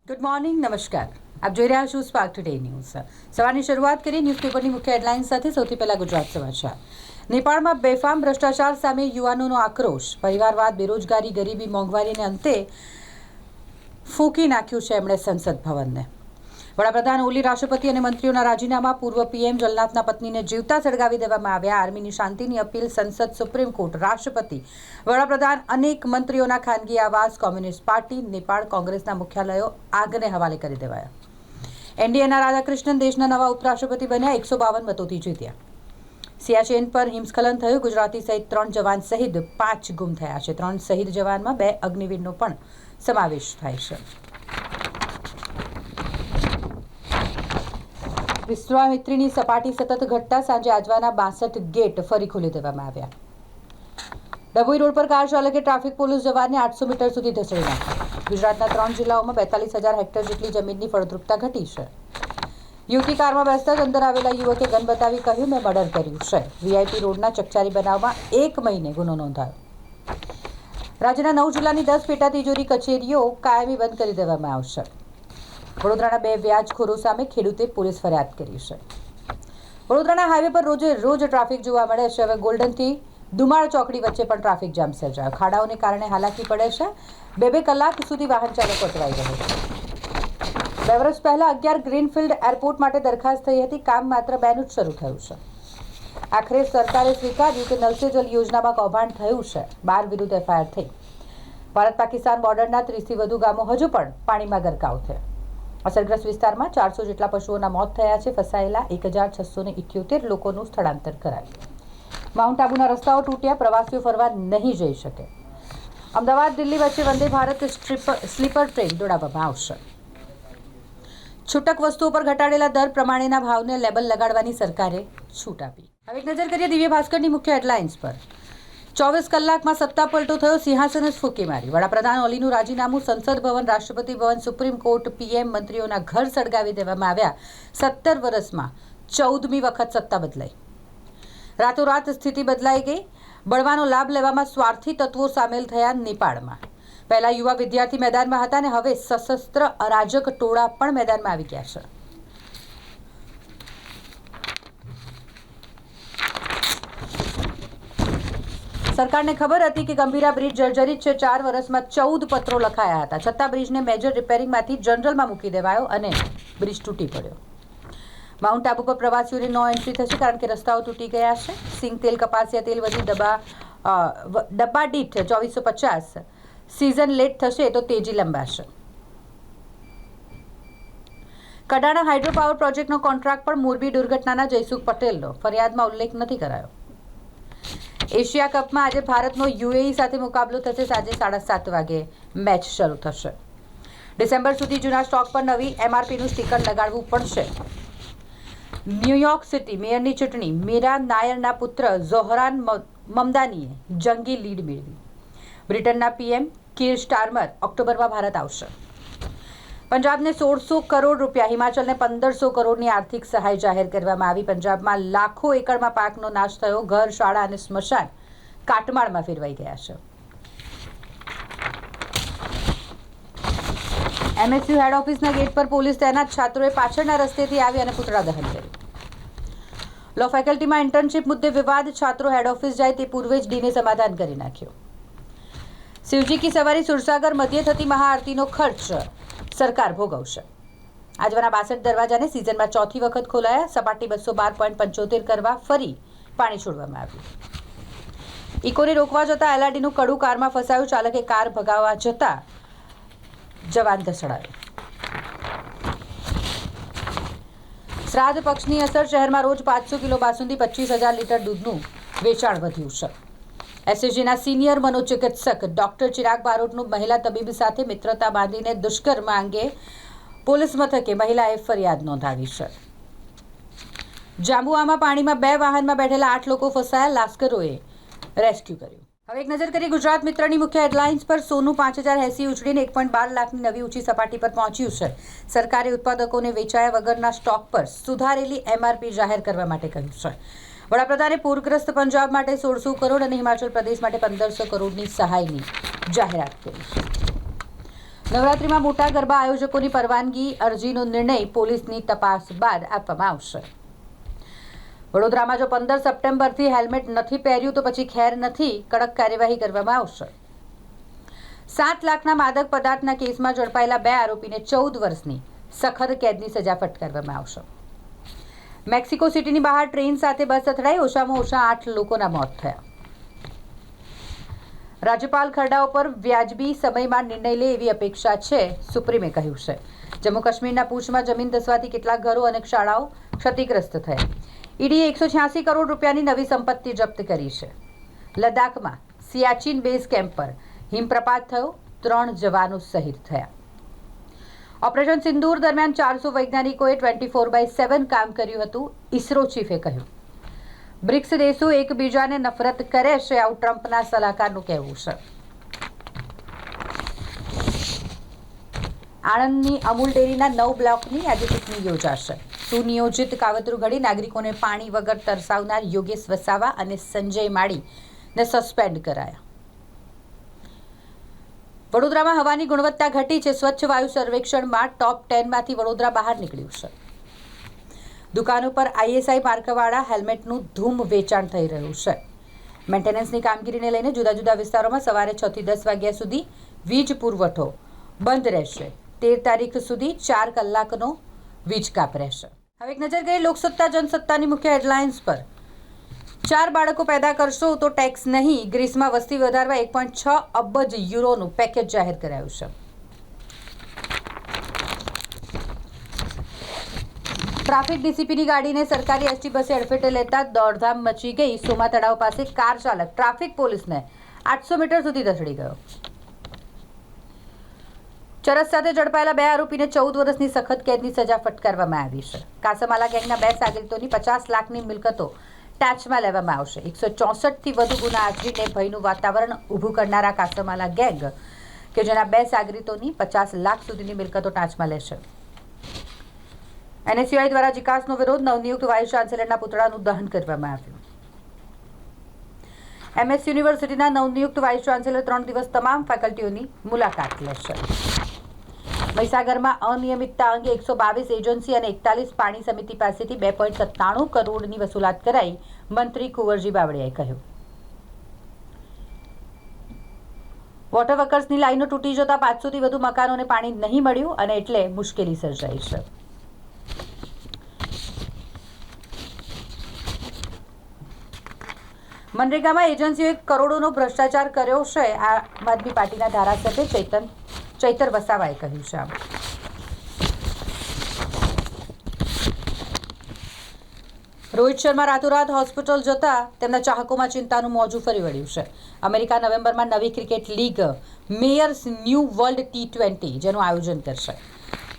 Good morning, નમસ્કાર. આપ જોઈ રહ્યા છો સ્પાર્ક ટુડે ન્યૂઝ. સવારની શરૂઆત કરી ન્યૂઝપેપરની મુખ્ય હેડલાઇન સાથે. સૌથી પહેલા ગુજરાત સમાચાર. નેપાળમાં બેફામ ભ્રષ્ટાચાર સામે યુવાનોનો આક્રોશ. પરિવારવાદ, બેરોજગારી, ગરીબી, મોંઘવારીને અંતે ફૂંકી નાખ્યું છે એમણે સંસદ ભવનને. વડાપ્રધાન ઓલી, રાષ્ટ્રપતિ અને મંત્રીઓના રાજીનામા. પૂર્વ પીએમ જલનાથના પત્નીને જીવતા સળગાવી દેવામાં આવ્યા. આર્મીની શાંતિની અપીલ. સંસદ, સુપ્રીમ કોર્ટ, રાષ્ટ્રપતિ, વડાપ્રધાન, અનેક મંત્રીઓના ખાનગી આવાસ. કોમ્યુનિસ્ટ પાર્ટી, નેપાળ કોંગ્રેસના મુખ્યાલયો આગને હવાલે કરી દેવાયા. એનડીએના રાધાકૃષ્ણન દેશના નવા ઉપરાષ્ટ્રપતિ બન્યા. 152 મતોથી જીત્યા. સિયાચેન પર હિમસ્ખલન થયું. ગુજરાતી સહિત 3 જવાન શહીદ, 5 ગુમ થયા છે. 3 શહીદ જવાનમાં 2 અગ્નિવીરનો પણ સમાવેશ થાય છે. વિશ્વામિત્રીની સપાટી સતત ઘટતા સાંજે આજવાના 62 ગેટ ફરી ખોલી દેવામાં આવ્યા. ડભોઈ રોડ પર કાર ચાલકે ટ્રાફિક પોલીસ જવાનને 800 મીટર સુધી ધસેડી નાખ્યા. ગુજરાતના 3 જિલ્લાઓમાં 42,000 હેક્ટર જેટલી જમીનની ફળદ્રુપતા ઘટી છે. યુવતી કારમાં બેસતા જ અંદર આવેલા યુવકે ગન બતાવી કહ્યું, મેં મર્ડર કર્યું છે. વીઆઈપી રોડના ચકચારી બનાવમાં 1 મહિને ગુનો નોંધાયો. રાજ્યના 9 જિલ્લાની 10 પેટા તિજોરી કચેરીઓ કાયમી બંધ કરી દેવામાં આવશે. વડોદરાના 2 વ્યાજખોરો સામે ખેડૂતે પોલીસ ફરિયાદ કરી છે. વડોદરાના હાઈવે પર રોજે રોજ ટ્રાફિક જોવા મળે છે. હવે ગોલ્ડનથી દુમાળ ચોકડી વચ્ચે પણ ટ્રાફિક જામ સર્જાયો. ખાડાઓને કારણે હાલાકી પડે છે. 2 કલાક સુધી વાહન ચાલકો અટવાઈ રહે છે. 2 વર્ષ પહેલા 11 ગ્રીનફિલ્ડ એરપોર્ટ માટે દરખાસ્ત થઈ હતી. કામ માત્ર 2નું જ શરૂ થયું છે. આખરે સરકારે સ્વીકાર્યું કે નલ સે જલ યોજનામાં કૌભાંડ થયું છે. 12 વિરુદ્ધ એફઆઈઆર થઈ. ભારત પાકિસ્તાન બોર્ડરના 30થી વધુ ગામો હજુ પણ પાણીમાં ગરકાવ થયા. અસરગ્રસ્ત વિસ્તારમાં 400 જેટલા પશુઓના મોત થયા છે. ફસાયેલા 1678 લોકોનું સ્થળાંતર કરાયું. માઉન્ટ આબુના રસ્તાઓ તૂટ્યા. પ્રવાસીઓ ફરવા નહીં જઈ શકે. અમદાવાદ દિલ્હી વચ્ચે વંદે ભારત સ્લીપર ટ્રેન દોડાવવામાં આવશે. છૂટક વસ્તુઓ પર ઘટાડેલા દર પ્રમાણેના ભાવને લેબલ લગાડવાની સરકારે છૂટ આપી. હવે એક નજર કરીએ દિવ્ય ભાસ્કરની મુખ્ય હેડલાઇન્સ પર. 24 કલાકમાં સત્તા પલટો થયો. સિંહાસન જ ફૂંકી મારી. વડાપ્રધાન ઓલીનું રાજીનામું. સંસદ ભવન, રાષ્ટ્રપતિ ભવન, સુપ્રીમ કોર્ટ, પીએમ, મંત્રીઓના ઘર સળગાવી દેવામાં આવ્યા. 17 વર્ષમાં 14મી વખત સત્તા બદલાઈ. રાતોરાત સ્થિતિ બદલાઈ ગઈ. બળવાનો લાભ લેવામાં સ્વાર્થી તત્વો સામેલ થયા. નેપાળમાં પહેલા યુવા વિદ્યાર્થી મેદાનમાં હતા અને હવે સશસ્ત્ર અરાજક ટોળા પણ મેદાનમાં આવી ગયા છે. સરકારને ખબર હતી કે ગંભીરા બ્રિજ જર્જરિત છે. 4 વર્ષમાં 14 પત્રો લખાયા હતા. છતાં બ્રિજને મેજર રિપેરિંગમાંથી જનરલમાં મૂકી દેવાયો અને બ્રિજ તૂટી પડ્યો. માઉન્ટ આબુ પર પ્રવાસીઓની નો એન્ટ્રી થશે કારણ કે રસ્તાઓ તૂટી ગયા છે. સિંગ તેલ, કપાસિયા તેલ વધી ડબ્બા દીઠ 2450. સિઝન લેટ થશે તો તેજી લંબાશે. કડાણા હાઇડ્રો પાવર પ્રોજેક્ટનો કોન્ટ્રાક્ટ પણ મોરબી દુર્ઘટનાના જયસુખ પટેલનો ફરિયાદમાં ઉલ્લેખ નથી કરાયો. એશિયા કપમાં આજે ભારતનો યુએઈ સાથે મુકાબલો થશે. સાંજે 7:30 વાગે મેચ શરૂ થશે. ડિસેમ્બર સુધી જૂના સ્ટોક પર નવી એમઆરપીનું સ્ટીકર લગાડવું પડશે. ન્યૂયોર્ક સિટી મેયરની ચૂંટણી. મીરા નાયરના પુત્ર ઝોહરાન મમદાનીએ જંગી લીડ મેળવી. બ્રિટનના પીએમ કીર સ્ટારમર ઓક્ટોબરમાં ભારત આવશે. પંજાબને 1600 કરોડ રૂપિયા, હિમાચલને 1500 કરોડની આર્થિક સહાય જાહેર કરવામાં આવી. પંજાબમાં લાખો એકડમાં પાકનો નાશ થયો. ઘર, શાળા અને સ્મશાન કાટમાળમાં ફેરવાઈ ગયા છે. એમએસયુ હેડ ઓફિસના ગેટ પર પોલીસ તૈનાત. છાત્રોએ પાછળના રસ્તેથી આવી અને પૂતળા દહન કર્યું. લો ફેકલ્ટીમાં ઇન્ટર્નશીપ મુદ્દે વિવાદ. છાત્રો હેડ ઓફિસ જાય તે પૂર્વે જ ડીને સમાધાન કરી નાખ્યું. શિવજી કી સવારી સુરસાગર મધ્યે થતી મહાઆરતીનો ખર્ચ સરકાર ભોગવશે. આજવાના 62 દરવાજાને સિઝનમાં 4થી વખત ખોલાયા. સપાટી 212.75 કરવા ફરી પાણી છોડવામાં આવ્યું. ઇકોને રોકવા જતા એલઆરડીનું કડું કારમાં ફસાયું. ચાલકે કાર ભગાવવા જતા જવાન ધસડાયો. શ્રાદ્ધ પક્ષની અસર. શહેરમાં રોજ 500 કિલો બાસુંદી, 25,000 લીટર દૂધનું વેચાણ વધ્યું છે. એસએસજીના સિનિયર મનોચિકિત્સક ડોક્ટર ચિરાગ બારોટનું મહિલા તબીબ સાથે મિત્રતા બાંધીને દુષ્કર્મ અંગે પોલીસ મથકે મહિલાએ ફરિયાદ નોંધાવી છે. જાંબુઆમાં પાણીમાં 2 વાહનમાં બેઠેલા 8 લોકો ફસાયા. લાશ્કરોએ રેસ્ક્યુ કર્યું. હવે એક નજર કરીએ ગુજરાત મિત્રની મુખ્ય હેડલાઇન્સ પર. સોનું 5080 ઉછળીને 1.12 લાખની નવી ઊંચી સપાટી પર પહોંચ્યું છે. સરકારે ઉત્પાદકોને વેચાયા વગરના સ્ટોક પર સુધારેલી એમઆરપી જાહેર કરવા માટે કહ્યું છે. વડાપ્રધાને પૂરગ્રસ્ત પંજાબ માટે 1600 કરોડ અને હિમાચલ પ્રદેશ માટે 1500 કરોડની સહાયની જાહેરાત કરી. નવરાત્રિમાં મોટા ગરબા આયોજકોની પરવાનગી અરજીનો નિર્ણય પોલીસની તપાસ બાદ આપવામાં આવશે. વડોદરામાં જો 15 સપ્ટેમ્બરથી હેલ્મેટ નથી પહેર્યું તો પછી ખેર નથી, કડક કાર્યવાહી કરવામાં આવશે. 7 લાખના માદક પદાર્થના કેસમાં ઝડપાયેલા 2 આરોપીને 14 વર્ષની સખત કેદની સજા ફટકારવામાં આવશે. મેક્સિકો સિટીની બહાર ટ્રેન સાથે બસ અથડાઈ, ઓછામાં ઓછા 8 લોકોના મોત થયા. રાજ્યપાલ ખરડાઓ પર વ્યાજબી સમયમાં નિર્ણય લે એવી અપેક્ષા છે, સુપ્રીમે કહ્યું છે. જમ્મુ કાશ્મીરના પૂંછમાં જમીન ધસવાથી કેટલાક ઘરો અને શાળાઓ ક્ષતિગ્રસ્ત થયા. ઈડીએ 186 કરોડ રૂપિયાની નવી સંપત્તિ જપ્ત કરી છે. લદ્દાખમાં સિયાચીન બેઝ કેમ્પ પર હિમપ્રપાત થયો, 3 જવાનો શહીદ થયા. ઓપરેશન સિંદૂર દરમિયાન 400 વૈજ્ઞાનિકોએ 24/7 કામ કર્યું હતું, ઇસરો ચીફે કહ્યું. બ્રિક્સ દેશો એકબીજાને નફરત કરે છે, આવું ટ્રમ્પના સલાહકારનું કહેવું છે. આણંદની અમૂલ ડેરીના 9 બ્લોકની આજે ચૂંટણી યોજાશે. સુનિયોજિત કાવતરું ઘડી નાગરિકોને પાણી વગર તરસાવનાર યોગેશ વસાવા અને સંજય માળીને સસ્પેન્ડ કરાયા. વડોદરામાં હવાની ગુણવત્તા ઘટી છે. સ્વચ્છ વાયુ સર્વેક્ષણમાં ટોપ 10માંથી વડોદરા બહાર નીકળ્યું છે. દુકાનો પર ISI માર્કવાળા હેલ્મેટનું ધૂમ વેચાણ થઈ રહ્યું છે. મેન્ટેનન્સની કામગીરીને લઈને જુદા જુદા વિસ્તારોમાં સવારે 6 થી 10 વાગ્યા સુધી વીજ પુરવઠો બંધ રહેશે. 13 તારીખ સુધી 4 કલાકનો વીજ કાપ રહેશે. હવે એક નજર કરીએ લોકસત્તા જનસત્તાની મુખ્ય હેડલાઇન્સ પર. 4 બાળકો પેદા કરશો તો ટેક્સ નહીં. ગ્રીસમાં વસ્તી વધારવા 1.6 અબજ યુરોનું પેકેજ જાહેર કરાયું છે. ટ્રાફિક ડીસીપીની ગાડીને સરકારી એસટી બસે અડફેટે લેતા દોડધામ મચી ગઈ. સોમા તળાવ પાસે કાર ચાલક ટ્રાફિક પોલીસને 800 મીટર સુધી ધસડી ગયો. ચરસ સાથે ઝડપાયેલા 2 આરોપીને 14 વર્ષની સખત કેદની સજા ફટકારવામાં આવી છે. કાસમાલા ગેંગના 2 સાગરીતોની 50 લાખની મિલકતો ટાંચમાં લેવામાં આવશે. 164થી વધુ ગુના આચરીને ભયનું વાતાવરણ ઊભું કરનારા કાસમાલા ગેંગ કે જેના 2 સાગરીતોની 50 લાખ સુધીની મિલકતો ટાંચમાં લેશે. NSUI દ્વારા વિકાસનો વિરોધ, નવનિયુક્ત વાઇસ ચાન્સેલરના પુતળાનું દહન કરવામાં આવ્યું. MS યુનિવર્સિટીના નવનિયુક્ત વાઇસ ચાન્સેલર 3 દિવસ તમામ ફેકલ્ટીઓની મુલાકાત લેશે. મહીસાગરમાં અનિયમિતતા અંગે 122 એજન્સી અને 41 પાણી સમિતિ પાસેથી 2.97 કરોડની વસૂલાત કરાઈ, મંત્રી કુંવરજી બાવળિયાએ કહ્યું. વોટર વર્કર્સની લાઈનો તૂટી જતા 500થી વધુ મકાનોને પાણી નહીં મળ્યું અને એટલે મુશ્કેલી સર્જાઈ છે. મનરેગામાં એજન્સીઓએ કરોડોનો ભ્રષ્ટાચાર કર્યો છે, આમ આદમી પાર્ટીના ધારાસભ્ય ચૈતર વસાવાએ કહ્યું છે. રોહિત શર્મા રાતોરાત હોસ્પિટલ જતા તેમના ચાહકોમાં ચિંતાનું મોજું ફરી વળ્યું છે. અમેરિકા નવેમ્બરમાં નવી cricket league Meyers new world T20 જેનું આયોજન કરશે.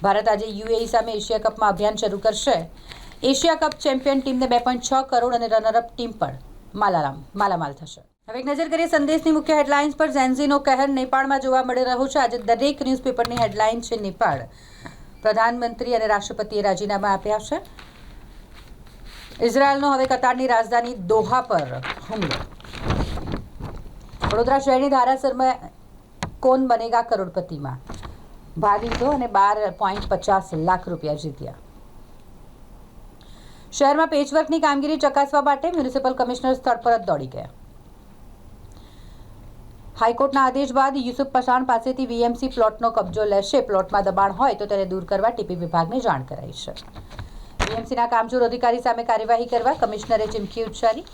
ભારત આજે UAE સામે એશિયા કપમાં અભિયાન શરૂ કરશે. એશિયા કપ ચેમ્પિયન ટીમને 2.6 કરોડ અને રનરઅપ ટીમ પણ માલામાલ થશે. હવે એક નજર કરીએ સંદેશની મુખ્ય હેડલાઇન્સ પર. ઝેન્ઝીનો કહેર નેપાળમાં જોવા મળી રહ્યો છે. આજે દરેક ન્યૂઝપેપરની હેડલાઇન છે નેપાળ. પ્રધાનમંત્રી અને રાષ્ટ્રપતિએ રાજીનામા આપ્યા છે. ઇઝરાયલનો હવે કતારની રાજધાની દોહા પર હુમલો. વડોદરા શહેરની ધારાસરમાં કોણ બનેગા કરોડપતિમાં ભાગ લીધો અને 12.50 લાખ રૂપિયા જીત્યા. શહેરમાં પેચવર્કની કામગીરી ચકાસવા માટે મ્યુનિસિપલ કમિશનર સ્થળ પર જ દોડી ગયા. હાઈકોર્ટના આદેશ બાદ યુસુફ પઠાણ પાસેથી VMC પ્લોટનો કબજો લેશે. પ્લોટમાં દબાણ હોય તો તેને દૂર કરવા TP વિભાગને જાણ કરાઈ છે. VMCના કામચોર અધિકારી સામે કાર્યવાહી કરવા કમિશનરે ચીમકી ઉચ્ચારી.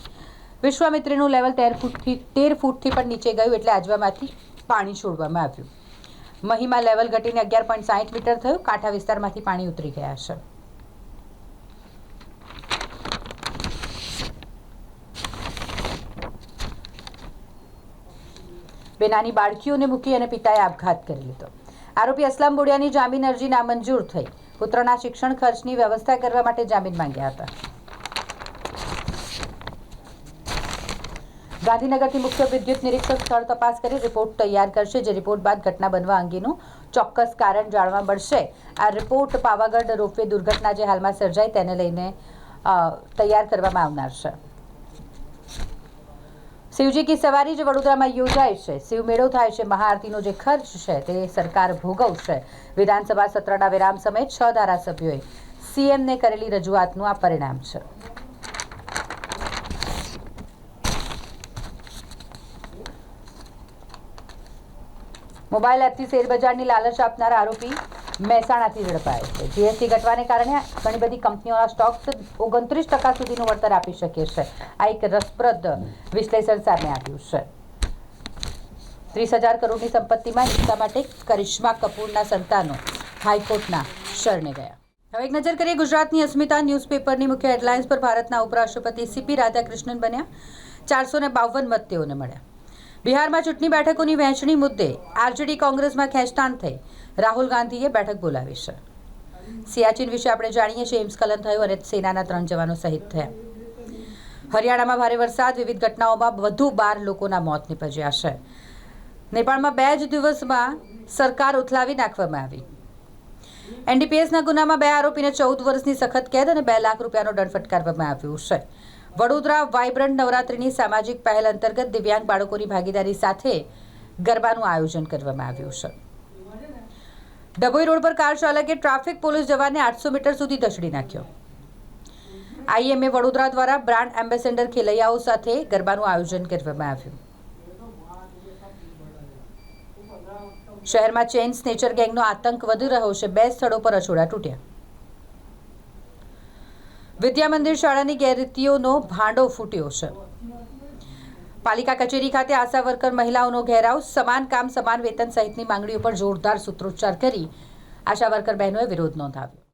વિશ્વામિત્રીનું લેવલ 13 ફૂટથી પણ નીચે ગયું એટલે આજવામાંથી પાણી છોડવામાં આવ્યું. મહીમાં લેવલ ઘટીને 11.60 મીટર થયું. કાંઠા વિસ્તારમાંથી પાણી ઉતરી ગયા છે. બે નાની બાળકીઓને મૂકી અને પિતાએ આપઘાત કરી લીધો. આરોપી અસલમ બોડિયાની જામીન અરજી નામંજૂર થઈ. પુત્રના શિક્ષણ ખર્ચની વ્યવસ્થા કરવા માટે જામીન માંગ્યા હતા. ગાંધીનગરથી મુખ્ય વિદ્યુત નિરીક્ષક સ્થળ તપાસ કરી રિપોર્ટ તૈયાર કરશે. જે રિપોર્ટ બાદ ઘટના બનવા અંગેનું ચોક્કસ કારણ જાણવા મળશે. આ રિપોર્ટ પાવાગઢ રોપવે દુર્ઘટના જે હાલમાં સર્જાઈ તેને લઈને તૈયાર કરવામાં આવનાર છે. શિવજી કી સવારી જે વડોદરામાં યોજાય છે, શિવ મેળો થાય છે, મહાઆરતીનો જે ખર્ચ છે તે સરકાર ભોગવશે. વિધાનસભા સત્રના વિરામ સમયે 6 ધારાસભ્યોએ સીએમને કરેલી રજૂઆતનું આ પરિણામ છે. મોબાઈલ એપથી શેરબજારની લાલચ આપનાર આરોપી મહેસાણાથી ઝડપાયો છે. જીએસટી ઘટવાને કારણે ઘણી બધી કંપનીઓના સ્ટોક 29% સુધીનું વળતર આપી શકે છે. આ એક રસપ્રદ વિશ્લેષણ સામે આવ્યું છે. 30,000 કરોડની સંપત્તિમાં હિસ્સા માટે કરિશ્મા કપૂરના સંતાનો હાઈકોર્ટના શરણે ગયા. હવે એક નજર કરીએ ગુજરાતની અસ્મિતા ન્યૂઝપેપરની મુખ્ય હેડલાઇન્સ પર. ભારતના ઉપરાષ્ટ્રપતિ સીપી રાધાકૃષ્ણન બન્યા. 452 મત તેઓને મળ્યા. બિહારમાં ચૂંટણી બેઠકોની વહેંચણી મુદ્દે આરજેડી કોંગ્રેસમાં ખેંચતાણ થઈ. રાહુલ ગાંધીએ બેઠક બોલાવી છે. સિયાચીન વિશે આપણે જાણીએ છીએ. હિમસ્ખલન થયું અને સેનાના 3 જવાનો શહીદ થયા. હરિયાણામાં ભારે વરસાદ, વિવિધ ઘટનાઓમાં વધુ 12 લોકોના મોત નીપજ્યા છે. નેપાળમાં 2 જ દિવસમાં સરકાર ઉથલાવી નાખવામાં આવી. એનડીપીએસના ગુનામાં 2 આરોપીને 14 વર્ષની સખત કેદ અને 2 લાખ રૂપિયાનો દંડ ફટકારવામાં આવ્યો છે. વડોદરા વાઇબ્રન્ટ નવરાત્રિની સામાજિક પહેલ અંતર્ગત દિવ્યાંગ બાળકોની ભાગીદારી સાથે ગરબાનું આયોજન કરવામાં આવ્યું છે. ડભોઈ રોડ પર કાર ચાલકે ટ્રાફિક પોલીસ જવાનને 800 મીટર સુધી ધસડી નાખ્યો. આઈએમએ વડોદરા દ્વારા બ્રાન્ડ એમ્બેસેડર ખેલૈયાઓ સાથે ગરબાનું આયોજન કરવામાં આવ્યું. શહેરમાં ચેઇન સ્નેચર ગેંગનો આતંક વધી રહ્યો છે. 2 સ્થળો પર અછોડા તૂટ્યા. વિદ્યા મંદિર શાળાની ગેરરીતિઓનો ભાંડો ફૂટ્યો છે. પાલિકા કચેરી ખાતે આશા વર્કર મહિલાઓનો ઘેરાવ. સમાન કામ સમાન વેતન સહિતની માંગણીઓ પર જોરદાર સૂત્રોચ્ચાર કરી આશા વર્કર બહેનોએ વિરોધ નોંધાવ્યો.